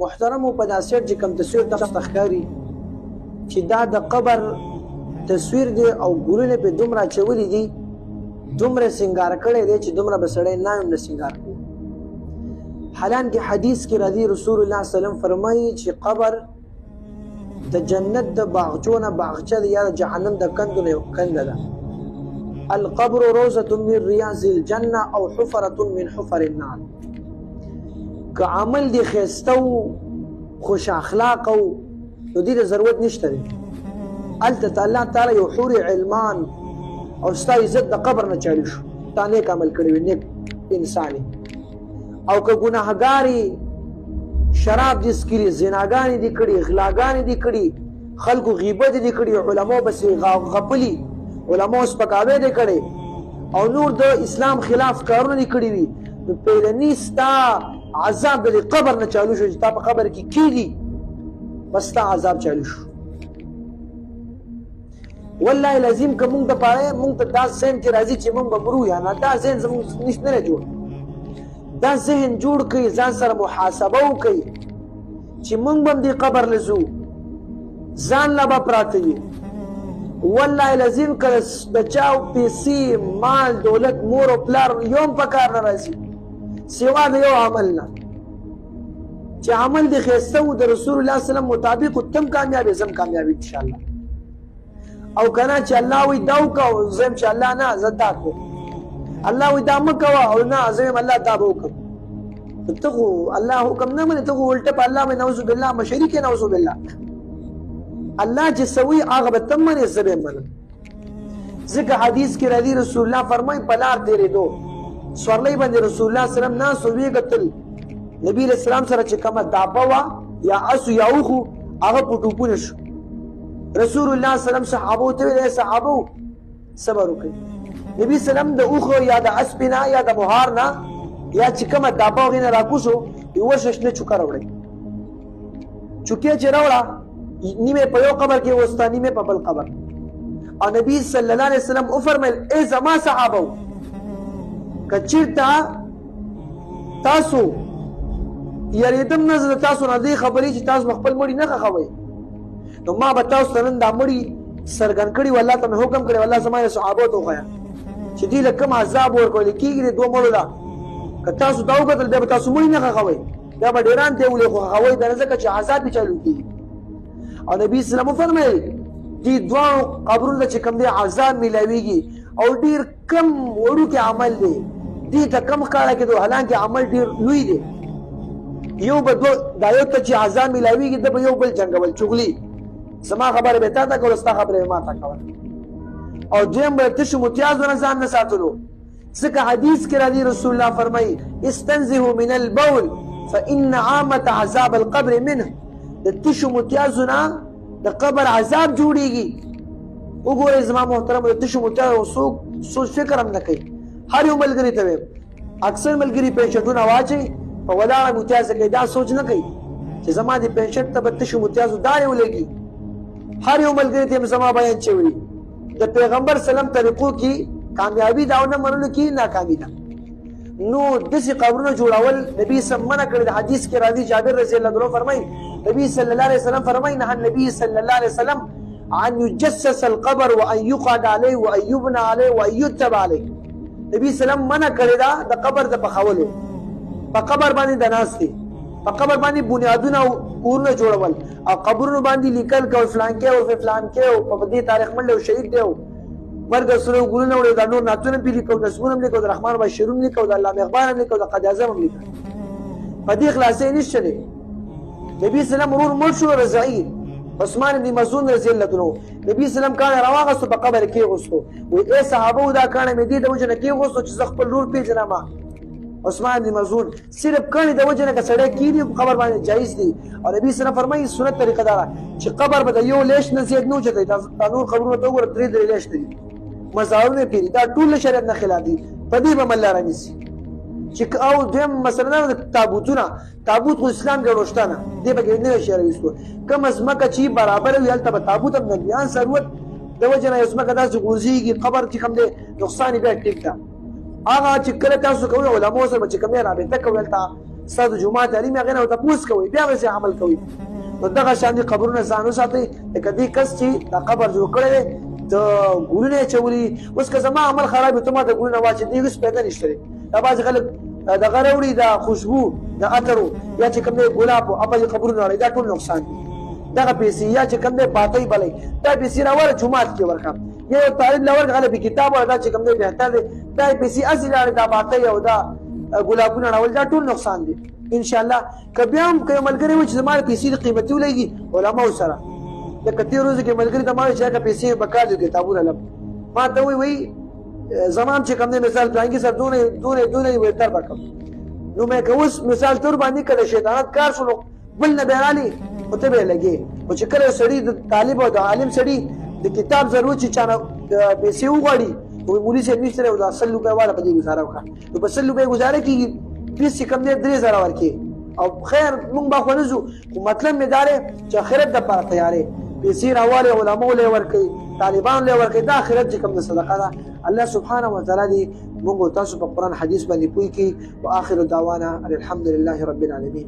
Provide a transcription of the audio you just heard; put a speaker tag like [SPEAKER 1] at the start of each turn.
[SPEAKER 1] محترمو په دا سیټ چې کوم تصویر تاسو ته ښکاري چې دا د قبر تصویر دی او ګلونه په دومره اچولي دي، دومره سنګار کړی دی چې دومره به سړی نه هم نه سنګار کوي. حالانکه حدیث کې راځي رسول الله صلی الله علیه وسلم فرمایي چې قبر د جنت د باغچو نه باغچه ده یا د جهنم د کندو نه یو کنده ده. القبر روضة من رياض الجنة او حفرة من حفر النار. که عمل دی ښایسته و خوش اخلاق او نو دې ته ضرورت نشته دی. هلته الله تعالی یو حور علمان او ستا عزت د قبر نه چالي شو، تا نیک عمل کړی وي، نیک انسان او که ګناهګارې شراب دې څکلي، زناګانې دې کړي، غلاګانې دې کړي، خلکو غیبت دې کړي، علماو پسې غپلي، علماو سپکاوی دې کړی او نور د اسلام خلاف کارونه دې کړي وي، نو پیلني ستا عذاب د قبر نه چالو شو چې تا په قبر کې کیږي، بس ستا عذاب چالو شو. والله لازم که مونږ د پاره مونږ ته دا ذهن کې راځي چې مونږ به مرو یا نه، دا ذهن زمونږ نشته نه جوړ. دا ذهن جوړ کړئ، ځان سره محاسبه وکړئ چې مونږ به هم دې قبر له ځو، ځان له به پراته یو. والله لازم که د چا پیسې مال دولت مور او پلار یو هم په کار نه راځي سوا د یو عمل نه چې عمل دې ښایسته و د رسول الله صلی الله علیه وسلم مطابق و تم کامیابې زم کامیابې انشاءالله. او کنه چې الله وی دا وکړه او زم چې الله نه زه دا کوم، الله وی دا مه کوه او نه زه یم الله دا به وکړم. ته خو الله حکم نه منې، ته خو الټه په الله باندې نعوذ بالله مشرک یې نعوذ بالله. الله چې سوي هغه به ته هم منې زه به یې منم. ځکه حدیث کې راځي رسول الله فرمایي په لار تېرېدو سورلۍ باندې رسول الله صلی الله علیه وسلم ناست و ویې کتل، نبي علیه السلام سره چې کومه دابه وه یا اسو یا اوښو هغه په ټوپونه شو. رسول الله صلی الله علیه وسلم صحابو ته ویل صحابو صبر وکړئ. نبي سلام د اوښو یا د اسپې نه یا د مهار نه یا چې کومه دابه هغې نه راکوشو یوه ششنه چوکه راوړئ. چوکې چې راوړه نیمه په یو قبر کې وسته، نیمه په بل قبر. او نبي صلی الله علیه وسلم وفرمیل ای زما صحابو که چېرته تاسو یریدم نه زه د تاسو نه دې خبرې چې تاسو خپل مړي نه ښخوئ، نو ما به تاسو ته نن دا مړي څرګند کړي و، الله ته مې حکم کړی و الله زما یې صحابو ته وښیه چې دې له کوم عذاب ورکولی کېږي د دوه مړو له. که تاسو دا وکتل بیا به تاسو مړي نه ښخوئ، بیا به ډېران ته یې ولې خو ښخوئ بیا نه ځکه چې عذاب یې چالو کېږي. او نبي اسلام وفرمیل دې دواړو قبرونو ته چې کوم دی عذاب میلاویږي او ډېر کم وړوکی عمل دی، دې ته کم ښکاره کېدو حالانکې عمل ډېر لوی دی. یو به دوه دا یو ته چې عذاب میلاویږي ده به یو بل جنګول چغلي، زما خبره به تا ته کوله ستا خبره به ما ته کوله. او دویم به تشو متیازو نه ځان نه ساتلو، ځکه حدیث کې راځي رسول الله فرمایي استنزهوا من البول فإن عامة عذاب القبر منه. د تشو متیازو نه د قبر عذاب جوړیږي. وګورئ زما محترم د تشو متیازو څوک سوچ فکر هم نه کوي. هر یو ملګري ته وایم اکثر ملګري پنشنټونه واچوي په ولاړه متیازه کوي، دا سوچ نه کوي چې زما د پنشنټ ته به تشو متیازو دانې ولګي. هر یو ملګري ته زما بیان چوي د پیغمبر سلام طریقو کې کامیابی دا نه منلو کې ناکامي ده. نو داسې قبرونه جوړول نبي سم منع کړی. د حدیث کې راځي جابر رضی الله عنه فرمایي نبی صلی الله علیه وسلم فرمایي نهى النبي صلی الله علیه وسلم عن يجسس القبر وان يقعد عليه وان يبنى عليه وان يتب عليه. نبی سلام منع کړی دا د قبر د پخولو، په قبر باندې د ناستې، په قبر باندې بنیادونه کورونه جوړول او قبرونو باندې لیکل کو فلان کې او فلان کې او په دې تاریخ منډه او شهید دی او مرګ سره ګورونه وړي دا نور ناتونه پیلي کو نسبونه هم لیکو د رحمان بشیرون لیکو د الله مهربان هم لیکو د قائد اعظم هم لیکو. په دې خلاصې نشته دی. نبی سلام ورور مړ شو رضعي عثمان بن مظعون رضی الله عنه، نبی سلام کانه راواغستو په قبر کې غوستو وي اے صحابه دا کانه مې دې د وجه نه کې غوستو چې زه خپل لور پیژنم. عثمان بن مظعون صرف کانه د وجه نه کسړی کیږي قبر باندې جایز دی. او نبی سلام فرمایي سنت طریقه دار چې قبر به د یو لیش نه زیات نه چتای. دا نور قبرونه ته وګوره درې درې لیش دي، مزارونه پیری، دا ټول شریعت نه خلاف دي. په دې به مل رانیسي چې او دویم مثلا تابوتونه، تابوت خو اسلام کې ورشته نه دی به نه شي راوستو. کوم ځمکه چې برابر وي هلته به تابوت هم نه بیان ضرورت د وجه نه یو ځمکه داسې غورځېږي قبر چې کوم دی نقصان یې بیا ټیک ده. هغه چې کله تاسو کوئ علماو سره چې کومې رابطه کوئ هلته ستاسو جمعه تعلیم هغې نه ورته پوښتنه کوئ بیا به عمل کوئ. نو دغه شان دي قبرونه ځان وساتئ. لکه دې کس چې دا قبر جوړ کړی دی د ګلونه یې اچولي، اوس که زما عمل خراب وي ته ما ته ګلونه واچوې، دې هېڅ فایده نشته دی. دا بعضې خلک دغه راوړي د خوشبو د عطرو یا چې کوم دی ګلابو هغه قبرونه راوړي، دا ټول نقصان دي. دغه پیسې یا چې کوم دی پاتۍ بلئ دا پیسې راوړه جومات کې ورکړه، یا یو طالب له ورکړه هغه بې کتاب وړه دا چې کوم دی بهتر دی. دا پیسې هسې لاړې دا پاتۍ او دا ګلابونه راول دا ټول نقصان دي. انشاءالله که بیا هم که یو ملګری وایي چې زما پیسې د قیمتي ولګي علماو سره، لکه تېر ورځو کې ملګري ته ما وایي چې هغه پیسې پکار دي کتابونه لم ما ته وایي زما چې کوم دی مثال پلانکي سره دونه یې بهتر به کړم. نو مې که اوس مثال تور باندې که د شیطانت کار شو نو بل نه بیا رالي خو ته به یې لګې. خو چې کله سړي د طالب او د عالم سړي د کتاب ضرورت چې چا نه پیسې وغواړي وایي مولي صاحب نشته دی او دا 100 روپۍ واله په دې ګزاره وکړه، نو په 100 روپۍ ګزاره کېږي فیس چې کوم دی 3000 ورکړي او خیر موږ به خو نه ځو، خو مطلب مې دا دی چې آخرت دپاره تیارې پیسې راوالې علماو له یې ورکوي طالبانو له یې ورکوي، دا آخرت چې کوم د صدقه ده. الله سبحانه وتعالی دې موږ او تاسو په قرآن حدیث باندې پوه کړي. واخر دعوانا ان الحمد لله رب العالمین.